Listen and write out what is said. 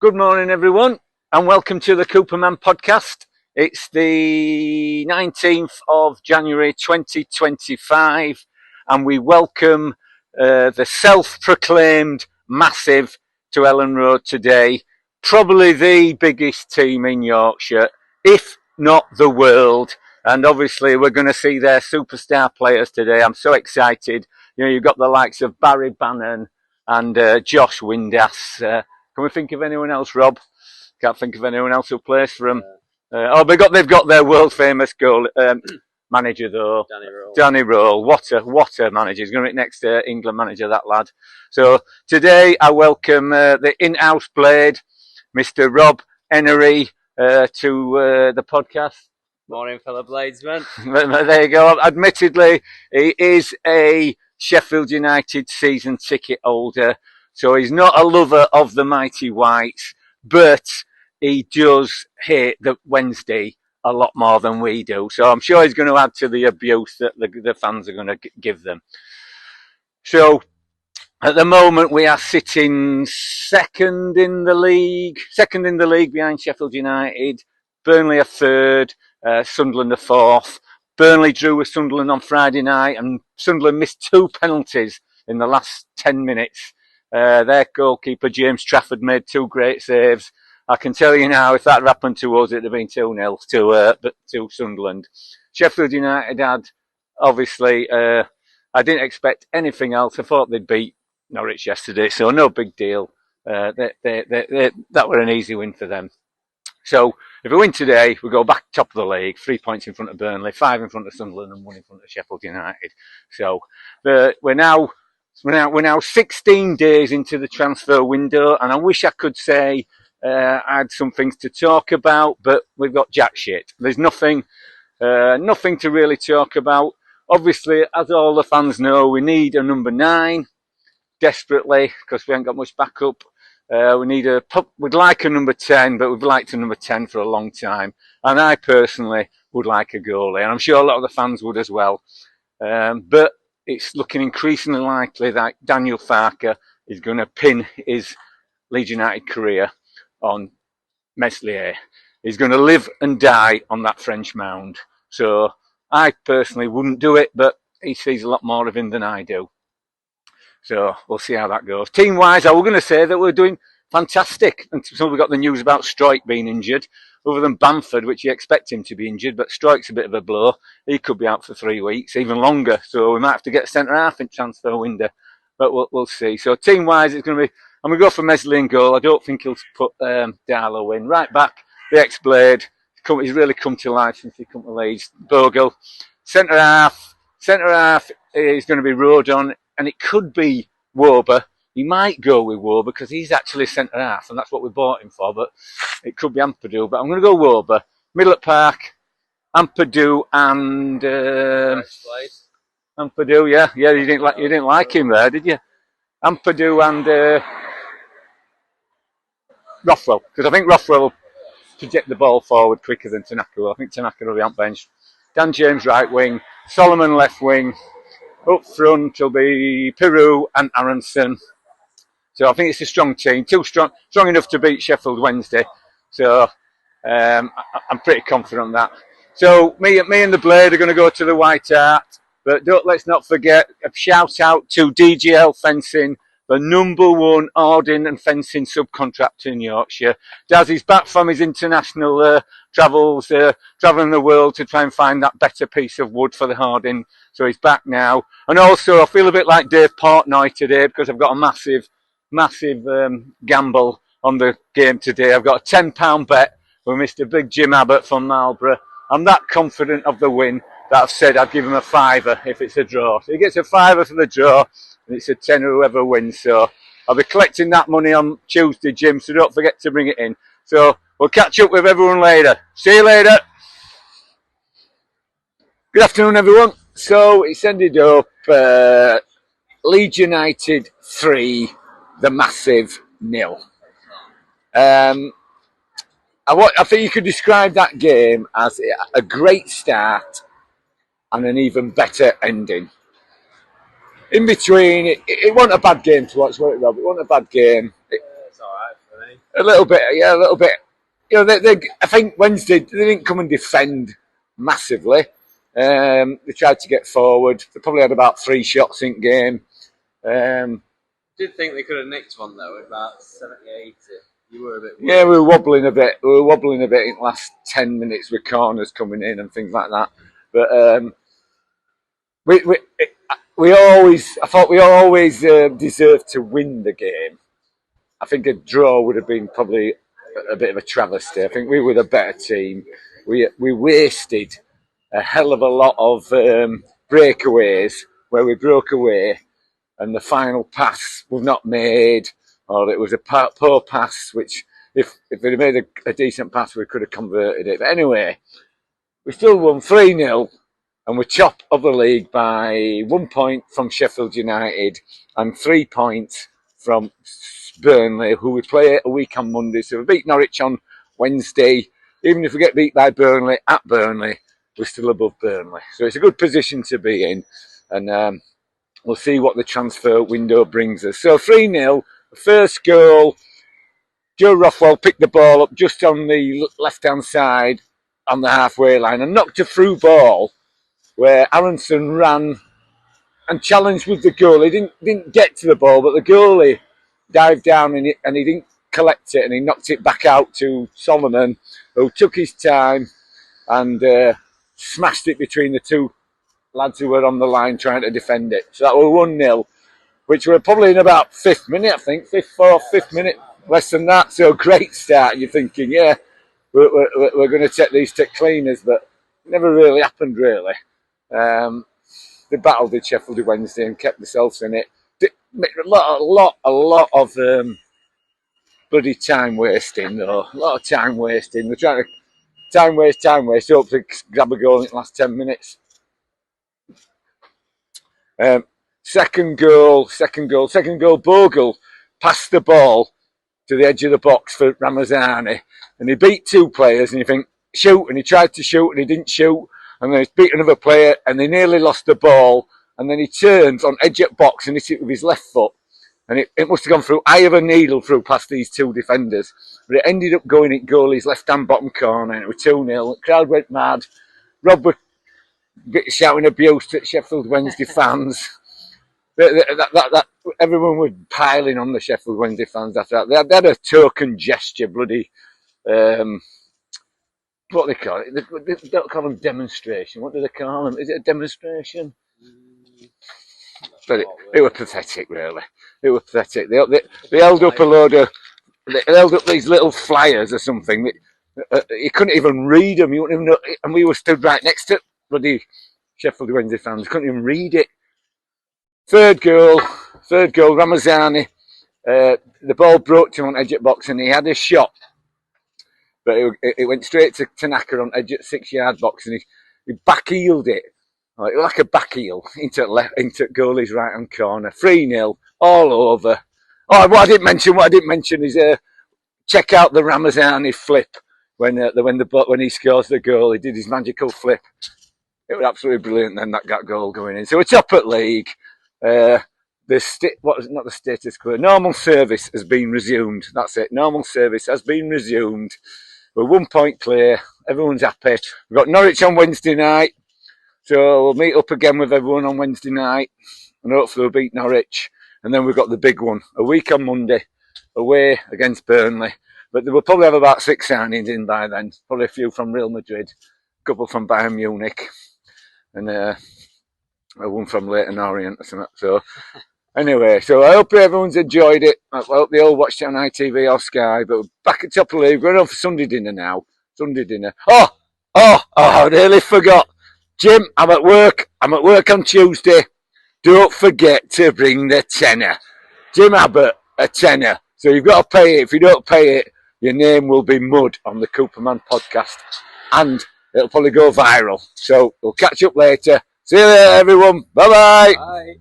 Good morning, everyone, and welcome to the Cooperman podcast. It's the 19th of January 2025, and we welcome the self-proclaimed Massive to Ellen Road today. Probably the biggest team in Yorkshire, if not the world. And obviously, we're going to see their superstar players today. I'm so excited. You know, you've got the likes of Barry Bannon and Josh Windass. Can we think of anyone else, Rob? Can't think of anyone else who plays for them. They've got their world famous goal manager though, Danny Roll. What a manager! He's going to be next England manager, that lad. So today I welcome the in-house blade, Mr. Rob Enery, to the podcast. Morning, fellow bladesmen. There you go. Admittedly, he is a Sheffield United season ticket holder. So he's not a lover of the mighty whites, but he does hate the Wednesday a lot more than we do. So I'm sure he's going to add to the abuse that the fans are going to give them. So at the moment we are sitting second in the league behind Sheffield United, Burnley are third, Sunderland are fourth. Burnley drew with Sunderland on Friday night, and Sunderland missed 2 penalties in the last 10 minutes. Their goalkeeper, James Trafford, made 2 great saves. I can tell you now, if that had happened to us, it'd have been 2-0 to Sunderland. Sheffield United had, obviously, I didn't expect anything else. I thought they'd beat Norwich yesterday, so no big deal. That were an easy win for them. So if we win today, we go back top of the league, 3 points in front of Burnley, 5 in front of Sunderland, and 1 in front of Sheffield United. So we're now 16 days into the transfer window, and I wish I could say I had some things to talk about, but we've got jack shit. There's nothing to really talk about. Obviously, as all the fans know, we need a number 9 desperately because we haven't got much backup. We'd like a number 10, but we've liked a number 10 for a long time. And I personally would like a goalie, and I'm sure a lot of the fans would as well. But it's looking increasingly likely that Daniel Farke is going to pin his Leeds United career on Meslier. He's going to live and die on that French mound. So I personally wouldn't do it, but he sees a lot more of him than I do. So we'll see how that goes. Team-wise, I was going to say that we're doing fantastic until we got the news about Struijk being injured. Other than Bamford, which you expect him to be injured, but Struijk's a bit of a blow. He could be out for 3 weeks, even longer. So we might have to get a centre-half in transfer window. But we'll see. So team-wise, it's going to be... I'm going to go for Meslier in goal. I don't think he'll put Darlow in. Right back, the ex-Blade. He's really come to life since he come to Leeds. Bogle. Centre-half is going to be Rodon. And it could be Wober. He might go with Wober because he's actually centre-half, and that's what we bought him for. But it could be Ampadu. But I'm going to go Wober. Middle at Park, Ampadu and Ampadu. Yeah. You didn't like him there, did you? Ampadu and Rothwell, because I think Rothwell will project the ball forward quicker than Tanaka will. I think Tanaka will be on bench. Dan James right wing, Solomon left wing. Up front will be Peru and Aronson. So I think it's a strong team, strong enough to beat Sheffield Wednesday. So I'm pretty confident on that. So me and the Blade are going to go to the White Hart, but let's not forget a shout out to DGL Fencing, the #1 Ordin and fencing subcontractor in Yorkshire. Daz is back from his international travels, travelling the world to try and find that better piece of wood for the Harding. So he's back now. And also, I feel a bit like Dave Portnoy today because I've got a massive gamble on the game today. I've got a £10 bet with Mr. Big Jim Abbott from Marlborough. I'm that confident of the win that I've said I'd give him a £5 if it's a draw. So he gets a £5 for the draw, and it's a £10 whoever wins. So I'll be collecting that money on Tuesday, Jim, so don't forget to bring it in. So we'll catch up with everyone later. See you later. Good afternoon, everyone. So it's ended up Leeds United 3, the Massive 0. I think you could describe that game as a great start and an even better ending. In between, it wasn't a bad game to watch, was it, Rob? It wasn't a bad game. It's alright for me. A little bit, yeah, a little bit. You know, I think Wednesday they didn't come and defend massively. They tried to get forward. They probably had about 3 shots in game. Did think they could have nicked one though, at about 70, 80. You were a bit worried. Yeah, we were wobbling a bit. We were wobbling a bit in the last 10 minutes with corners coming in and things like that. But I thought we always deserved to win the game. I think a draw would have been probably a bit of a travesty. I think we were the better team. We wasted a hell of a lot of breakaways where we broke away and the final pass was not made, or it was a poor pass, which if they'd have made a decent pass, we could have converted it. But anyway, we still won 3-0 and we're top of the league by 1 point from Sheffield United and 3 points from Burnley, who we play a week on Monday. So we beat Norwich on Wednesday. Even if we get beat by Burnley at Burnley, we're still above Burnley. So it's a good position to be in. And we'll see what the transfer window brings us. So 3-0, the first goal. Joe Rothwell picked the ball up just on the left-hand side on the halfway line and knocked a through ball where Aronson ran and challenged with the goal. He didn't get to the ball, but the goalie dived down and he didn't collect it and he knocked it back out to Solomon, who took his time and smashed it between the 2 lads who were on the line trying to defend it. So that was 1-0, which were probably in about 5th minute, I think, 5th minute, less than that. So great start. You're thinking, yeah, we're going to take these to cleaners, but it never really happened, really. They battled with Sheffield Wednesday and kept themselves in it. A lot of bloody time wasting, though. A lot of time wasting. We're trying to time waste, hope to grab a goal in the last 10 minutes. Second goal, Bogle passed the ball to the edge of the box for Ramazani and he beat 2 players and you think, shoot, and he tried to shoot and he didn't shoot and then he beat another player and they nearly lost the ball and then he turns on edge of box and hit it with his left foot and it must have gone through eye of a needle through past these 2 defenders, but it ended up going in goalie's left-hand bottom corner and it was 2-0. The crowd went mad. Rob was shouting abuse at Sheffield Wednesday fans. Everyone was piling on the Sheffield Wednesday fans after that. They had a token gesture, bloody, what they call it? They don't call them demonstration. What do they call them? Is it a demonstration? But it was pathetic, really. It was pathetic. They held up a load of, they held up these little flyers or something. You couldn't even read them. You wouldn't even know, and we were stood right next to bloody Sheffield Wednesday fans. Couldn't even read it. Third goal, Ramazani. The ball broke to him on edge at box and he had a shot. But it went straight to Tanaka on edge at 6-yard box and he back-heeled it. Like a back-heel into goalie's right-hand corner. 3-0, all over. Oh, what I didn't mention is check out the Ramazani flip when he scores the goal. He did his magical flip. It was absolutely brilliant. Then that goal going in. So we're top at league. Not the status quo. Normal service has been resumed. That's it. Normal service has been resumed. We're 1 point clear. Everyone's happy. We've got Norwich on Wednesday night, so we'll meet up again with everyone on Wednesday night, and hopefully we'll beat Norwich. And then we've got the big one a week on Monday, away against Burnley. But we'll probably have about 6 signings in by then. Probably a few from Real Madrid, a couple from Bayern Munich, and one from Leyton Orient or something. So anyway, so I hope everyone's enjoyed it. I hope they all watched it on ITV or Sky. But we're back at top of the league. We're going on for Sunday dinner now. Sunday dinner. Oh, I nearly forgot. Jim, I'm at work on Tuesday. Don't forget to bring the tenner. Jim Abbott, a tenner. So you've got to pay it. If you don't pay it, your name will be mud on the Cooperman podcast. And it'll probably go viral. So we'll catch up later. See you later, everyone. Bye-bye. Bye.